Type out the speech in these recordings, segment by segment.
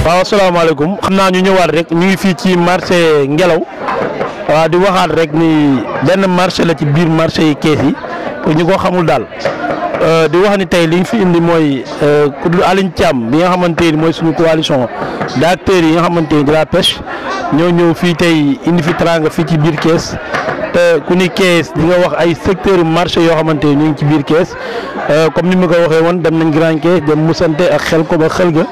waaw asalaamaaleykum xam naa ñu ñëwaat rek ñu ngi fii ci marché Ngelaw waaw di waxaat rek ni benn marché la ci biir marché yi kees yi pour ñu ko xamul daal di wax ni tey li ñu fi indi mooy ku dul Aliou Thiam bi nga xamante ni mooy suñu coalition d'acteurs yi nga xamante ni de la pêche ñoo ñëw fii tey indi fi teranga fii ci biir kees te ku ni kees di nga wax ay secteur marché yoo xamante ni ñu ngi ci biir kees comme ni ma ko waxee woon dem nañ Grand Kees dem Musante ak xel ko ba xel ga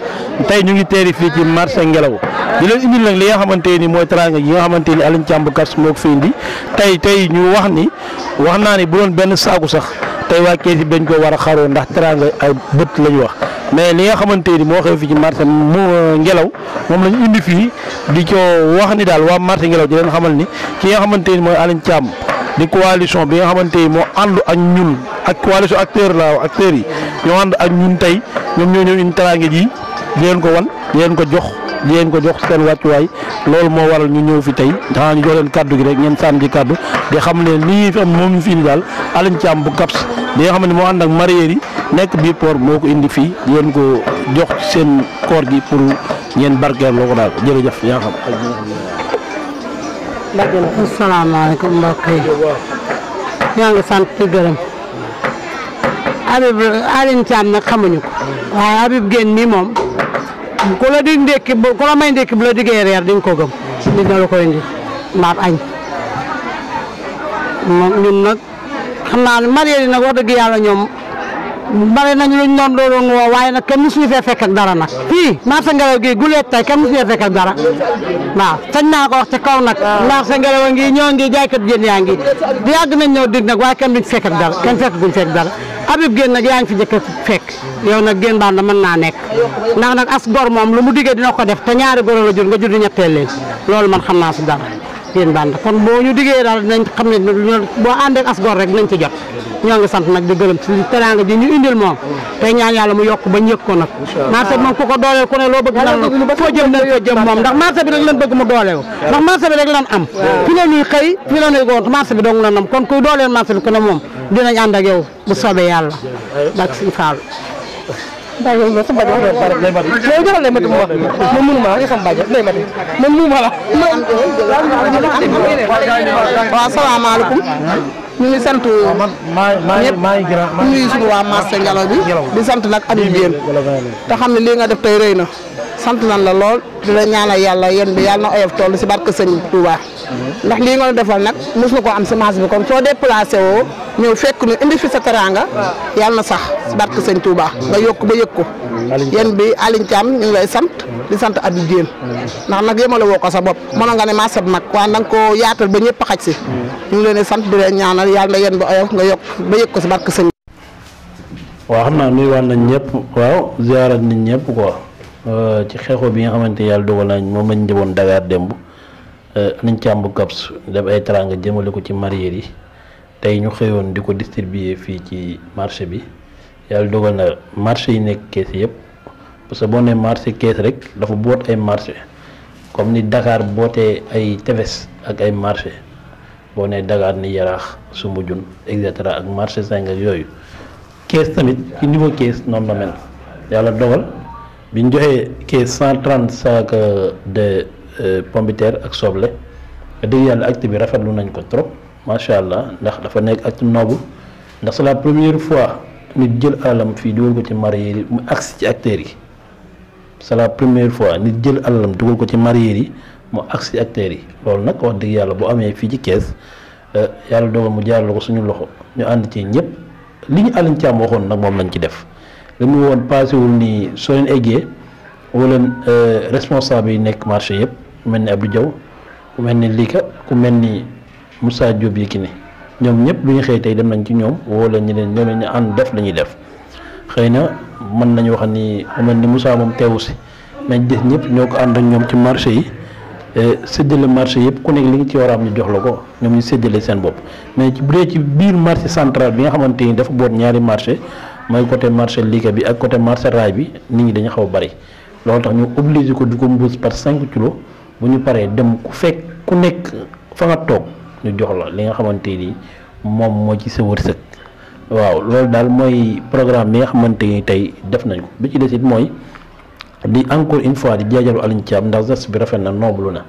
tey ñu ngi teeri fii ci marché Ngelaw di leen indil nag li nga xamante ni mooy teranga yi nga xamante ni Aliou Thiam bu Kaps moo ko fi indi tey ñu wax naa ni bu doon benn saaku sax tey waa kees yi dañ ko war a xaroo ndax teranga ay bët lañu wax mais li nga xamante ni moo xew fii ci marché mu Ngelaw moom lañu indi fii di ko wax ni daal waa marché Ngelaw di leen xamal ni ki nga xamante ni mooy Aliou Thiam di coalition bi nga xamante ni moo ànd ak ñun ak coalition acteurs yi ñoo ànd ak ñun tey ñoom ñoo ñëw indi teranga ji di leen ko wan di leen ko jox seen wàccuwaay loolu moo waral ñu ñëw fi tey xanaa ñu jox leen kaddu gi rek ngeen sànni ci kaddu di xam ne lii fi am moom ñu fi indi daal Aliou Thiam bu Kaps bi nga xam ne moo ànd ak mareyeur yi nekk biir port moo ko indi fii di leen ko jox seen koor gi pour ngeen barkeel loo ko daal jërëjëf yaa xam. asalaamaaleykum mbokk yi ñoo ngi sant di gërëm Habib Aliou Thiam nag xamuñu ko waaye Habib Guène nii moom ku la dig ndékki ku la may ndékki bu la diggee reer di nga ko gëm dina la ko indi mbaat añ moom ñun nag xam naa ne marié yi nag wax dëgg yàlla ñoom bari nañ luñ doon woo waaye nag kenn musuñu fee fekk ak dara nag fii marché Ngelaw gi guleet tey kenn musuñu fee fekk ak dara waaw sañ naa ko wax ci kaw nag marché Ngelaw a ngi ñoo ngi jaaykat jën yaa ngi di yàgg nañ ñëw dig nag waaye kenn duñ fekk ak dara kenn fekk guñ fekk dara Habib Guène nag yaa ngi fi jëkk fekk yow nag Guène banda mën naa nekk ndax nag as gor moom lu mu diggee dina ko def te ñaari goro la jur nga jur di ñetteel leen loolu man xam naa si dara Guène banda kon boo ñu diggee daal dinañ xam ne boo àndee as gor rek dinañ ci jot ñoo ngi sant nag di gërëm ci teranga ji ñu indil moom tey ñaan yàlla mu yokk ba ñëg ko nag marché bi moom ku ko dooleel ku ne loo bëgg na foo jëm nañ ko jëm moom ndax marché bi rek lañ bëgg mu dooleew ndax marché bi rek lañ am fi la ñuy xëy fi la ñuy gont marché bi dong lañ am kon kuy dooleel marché bi ku ne moom dinañ ànd ak yow bu soobee yàlla bak suñu Fall Baye sa bajo do pare lay mati lay joxal lay mati mo wax mo mënu ma nga xam bajo lay mati mo mu mala wa assalamu alaykum ñu ngi sant ñuy suñu waa marché Ngelaw bi di sant nag Habib Guène te xam ne lii nga def tey rëy na sant nan la lool di la ñaanal yàlla yéen bi yàlla na oyof toll si barke sëñ Touba ndax lii nga defal nag mos na ko am si marché bi kon soo déplacé woo ñëw fekk ñu indi fi sa teranga yàlla na sax si barke sëñ Touba nga yokk ba yëg ko yéen bi Aliou Thiam ñu ngi lay sant di sant Habib Guène ndax nag yemale woo ko sa bopp mën nga ne marché bi mag waaye na nga ko yaatal ba ñëpp xaj si ñu ngi leen di sant di leen ñaanal yàlla na yéen ba oyof nga yokk ba yëg ko si barke sëñ. waaw xam naa nuyuwaat nañ ñëpp waaw ziarat nañ ñëpp quoi ci xeexoo bi nga xamante yàlla dogal nañ moom lañ jëmoon Dakar démb Aliou Thiam bu Kaps def ay teranga jëmale ko ci mareyeur yi tey ñu xëyoon di ko distribuer fii ci marché bi yàlla dogal na marché yi nekk kees yëpp parce que boo nee marché kees rek dafa boot ay marché comme ni Dakar bootee ay tefes ak ay marché boo nee Dakar ni Yaraax Soumbédioune et cetera ak marché Seng ak yooyu kees tamit ci niveau kees noonu la mel yàlla dogal bi ñu joxee kees 130 sacs de pomme de terre ak soble dëgg yàlla acte bi rafetlu nañ ko trop macha allah ndax dafa nekk acte noble ndax c'est la première fois nit jël alalam fii dugal ko ci mareyeur yi mu agsi ci acteurs yi c'est la première fois nit jël alalam dugal ko ci mareyeur yi mu agsi ci acteurs yi loolu nag wax dëgg yàlla bu amee fii ci kees yàlla dogal mu jaarale ko suñu loxo ñu ànd ci ñëpp li ñu Aliou Thiam waxoon nag moom lañ ci def li mu woon passé wul nii soo leen eggee wala responsable yi nekk marché yëpp ku mel ni Abdou Diaw ku mel ni Lika ku mel ni Moussa Diop yi ki ne ñoom ñëpp lu ñu xëy tey dem nañ ci ñoom wala ñeneen ñoom ñu ànd def la ñuy def xëy na mën nañu wax ni ku mel ni Moussa moom teewu si mais des ñëpp ñoo ko ànd ak ñoom ci marché yi séddale marché yëpp ku nekk li nga ci war a am ñu jox la ko ñoom ñu séddale seen bopp mais bu dee ci biir marché central bi nga xamante ni dafa boot ñaari marché mooy côté marché Lika bi ak côté marché Raay bi nit ñi dañu xaw a bari loolu tax ñu obligé ko di ko mbuus par 5 kilos bu ñu paree dem ku fekk ku nekk fa nga toog ñu jox la li nga xamante ni moom moo ci sa wërsëg waaw loolu daal mooy programme bi nga xamante ni tey def nañ ko bi ci des it mooy di encore une fois di jaajëfal Aliou Thiam ndax geste bi rafet na noble na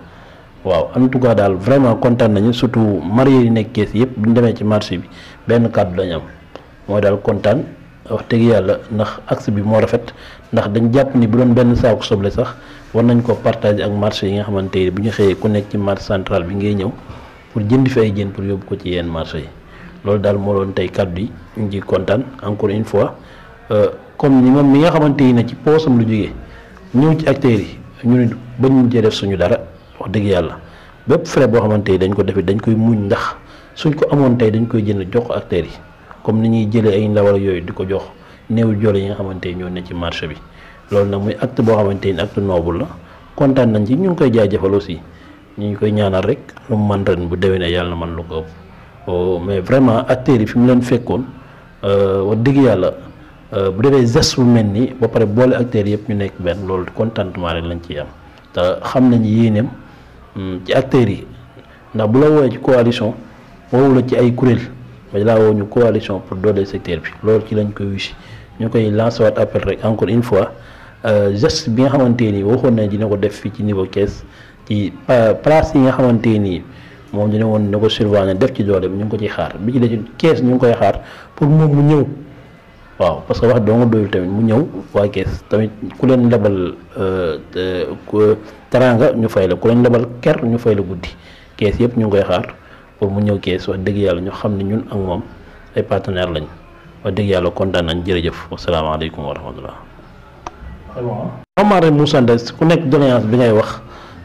waaw en tout cas daal vraiment kontaan nañu surtout marié yi nekk Thiès yëpp bu ñu demee ci marché bi benn kàddu lañu am mooy daal kontaan wax dëgg yàlla ndax axe bi moo rafet ndax dañ jàpp ni bu doon benn saako soble sax war nañ ko partager ak marché yi nga xamante ni bu ñu xëyee ku nekk ci marché central bi ngay ñëw pour jënd fi ay jën pour yóbbu ko ci yenn marché yi loolu daal moo doon tey kàddu yi ñu ngi ciy kontaan encore une fois comme ni moom mi nga xamante ni ci poosam lu jógee ñëw ci acteurs yi ñu ne ba ñu cee def suñu dara wax dëgg yàlla bépp frais boo xamante ni dañ ko defee dañ koy muñ ndax suñ ko amoon tey dañ koy jënd jox ko acteurs yi comme ni ñuy jëlee ay ndawal yooyu di ko jox néew joole yi nga xamante ni ñoo ne ci marché bi loolu nag muy acte boo xamante ni acte noble la kontaan nañ ci ñu ngi koy jaajëfal aussi ñu ngi koy ñaanal rek lu mu man ren bu déwénee yàlla na man lu ko ëpp mais vraiment acteurs yi fi mu leen fekkoon wax dëgg yàlla bu defee geste bu mel nii ba pare boole acteurs yëpp ñu nekk benn loolu contentement rek lañ ciy am te xam nañ yéeneem ci acteurs yi ndax bu la woowee ci coalition woowu la ci ay kuréel mais laa woo ñu coalition pour dooleel secteur bi loolu ci lañ koy wisi ñu koy lancer waat appel rek encore une fois geste bi nga xamante nii waxoon nañ dina ko def fii ci niveau Thiès ci place yi nga xamante nii moom dina woon dina ko surveiller def ci doole bi ñu ngi ko ci xaar bi ci des Thiès ñu ngi koy xaar pour moom mu ñëw waaw parce que wax doo nga doyul tamit mu ñëw waa Thiès tamit ku leen lebal teranga ñu fay la ku leen lebal ker ñu fay la guddi Thiès yëpp ñu ngi koy xaar pour mu ñëw Thiès wax dëgg yàlla ñu xam ne ñun ak moom ay partenaire lañ wax dëgg yàlla kontaan nañ jërëjëf wasalaamaaleykum wa rahmatullah xamaare Moussa Ndes ku nekk doléance bi ngay wax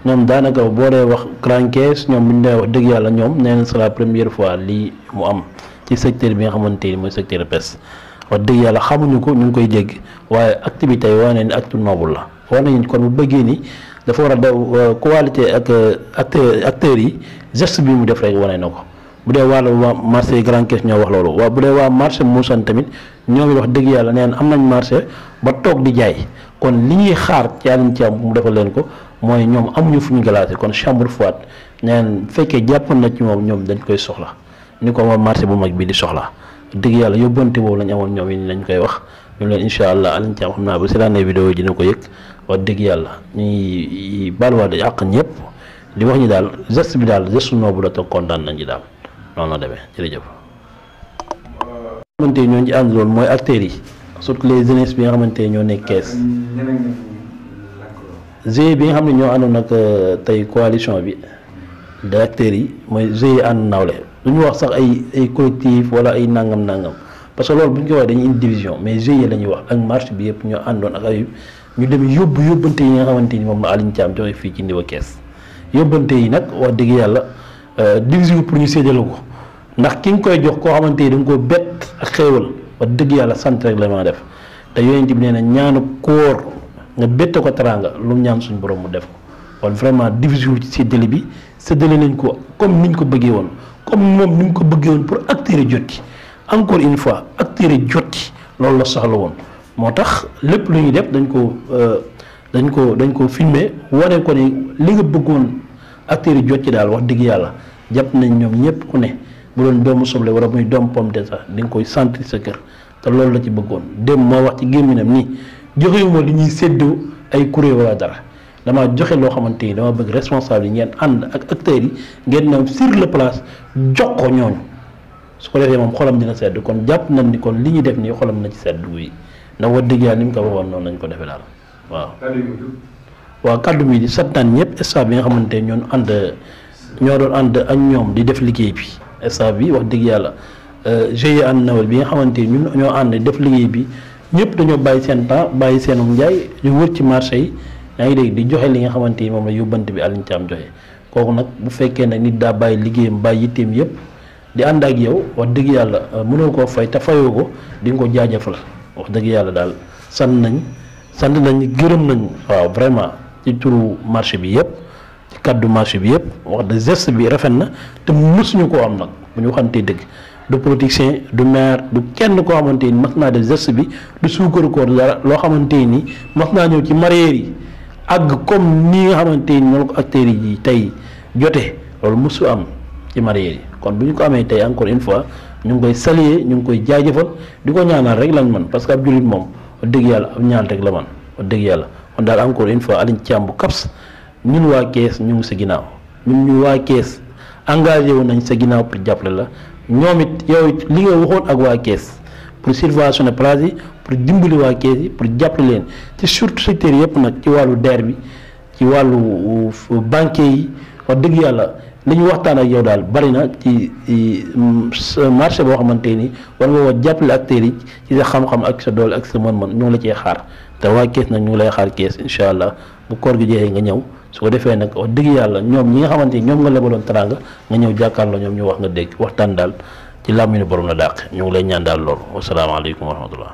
ñoom daanaka boo dee wax Grand Thiès ñoom bu ñu dee wax dëgg yàlla ñoom nee na c'est la première fois lii mu am ci secteur bi nga xamante ni mooy secteur pêche wax dëgg yàlla xamuñu ko ñu ngi koy jégg waaye activité yi wane ni acte noble la war nañu kon bu bëggee ni dafa war a daw qualité ak acteurs yi geste bi mu def rek wane na ko bu dee wàllu waa marché Grand Thiès ñoo wax loolu waaw bu dee waa marché Moussa tamit ñoom it wax dëgg yàlla neen am nañ marché ba toog di jaay kon li ñuy xaar ci Aliou Thiam mu defal leen ko mooy ñoom amuñu fu ñu glacé kon chambre froide neen bu fekkee jàppoon na ci moom ñoom dañ koy soxla ni ko moom marché bu mag bi di soxla dëgg yàlla yóbbante boobu lañ amoon ñoom yi lañ koy wax ñu leen incha allah Aliou Thiam xam naa ba si laanee vidéo yi dina ko yëg wax dëgg yàlla ñuy balwaat àq ñëpp di wax ñi daal geste bi daal geste noobu la te kontaan nañ ci daal noonu la demee jërëjëf. xamante ñoo ci ànd loolu mooy acteurs yi surtout les jeunesse bi nga xamante ñoo nekk Thiès GIE bi nga xam ne ñoo àndoon ak tey coalition bi de acteurs yi mooy GIE ànd nawle du ñu wax sax ay collectif wala ay nangam parce que loolu bu ñu ko waxee dañuy indi division mais GIE la ñuy wax ak marché bi yëpp ñoo àndoon ak Habib ñu dem yóbbante yi nga xamante ni moom la Aliou Thiam joxe fii ci niveau Thiès yóbbante yi nag wax dëgg yàlla division pour ñu séddale ko ndax ki nga koy jox koo xamante ni da nga koo bett ak xéewal wax dëgg yàlla sant rek la ma def te yonent bi nee na ñaanu koor nga bette ko teraanga lu mu ñaan suñu borom mu def ko kon vraiment division ci séddale bi séddale nañ ko comme niñ ko bëggee woon comme moom ni mu ko bëggee woon pour acteurs yi jotti encore une fois acteurs yi jotti loolu la soxla woon moo tax lépp lu ñuy def dañ ko filmer wane ko ni li nga bëggoon acteurs yi jot ci daal wax dëgg yàlla jàpp nañ ñoom ñëpp ku ne bu doon doomu soble wala muy doomu pomme de terre di nga koy sentir sa kër te loolu la ci bëggoon dem moo wax ci gémminam nii joxewuma li ñuy séddoo ay kuréel wala dara dama joxe loo xamante ni dama bëgg responsable yi ngeen ànd ak acteurs yi ngeen ñëw sur le place jox ko ñooñu su ko defee moom xolam dina sedd kon jàpp nañ ni kon li ñuy def nii xolam na ci sedd yi ndax wax dëgg yàlla ni mu ko waxoon noonu lañ ko defee daal waaw kaddu mi di sant naan ñëpp staff bi nga xamante ne ñoo doon ànd ak ñoom di def liggéey bi staff bi wax dëgg yàlla GIE ànd nawel bi nga xamante ni ñun ñoo ànd def liggéey bi ñëpp dañoo bàyyi seen temps bàyyi seenum njaay di wër ci marché yi yaa ngi dégg di joxe li nga xamante ni moom la yóbbante bi Aliou Thiam joxe kooku nag bu fekkee nag nit daa bàyyi liggéeyam bàyyi yitteem yëpp di ànd ak yow wax dëgg yàlla mënoo koo fay te fayoo ko di nga ko jaajëfal wax dëgg yàlla daal sant nañ gërëm nañ waaw vraiment ci turu marché bi yëpp ci kaddu marché bi yëpp wax de geste bi rafet na te mësuñu koo am nag bu ñu waxantee dëgg du politicien du maire du kenn koo xamante ni mas naa def geste bi du suukaru koor dara loo xamante ni mas naa ñëw ci mareyeur yi àgg comme ni nga xamante ni noonu ko acteurs yi tey jote loolu mësu am ci mareyeur yi kon bu ñu ko amee tey encore une fois ñu ngi koy saluer ñu ngi koy jaajëfal di ko ñaanal rek lañ man parce que ab jullit moom wax dëgg yàlla ab ñaan rek la man wax dëgg yàlla kon daal encore une fois Aliou Thiam bu Kaps ñun waa Kees ñu ngi sa ginnaaw ñun ñu waa Kees engagé wu nañ sa ginnaaw pour jàppale la ñoom it yow it li nga waxoon ak waa Kees pour subventionner place yi pour dimbali waa Kees yi pour jàppale leen ci surtout secteur yëpp nag ci wàllu DER bi ci wàllu banque yi wax dëgg yàlla li ñu waxtaan ak yow daal bari na ci marché boo xamante ni war nga woo jàppale acteurs yi ci sa xam-xam ak sa doole ak sa mën-mën ñoo la cee xaar te waa Kees nag ñu ngi lay xaar Kees incha allah bu koor gi jeexee nga ñëw su ko defee nag wax dëgg yàlla ñoom ñi nga xamante ni ñoom nga lebaloon teraanga nga ñëw jàkkaarloo ñoom ñu wax nga dégg waxtaan daal ci làmmiñu borom la dàq ñu ngi lay ñaan daal loolu wasalaamaaleykum wa rahmatullah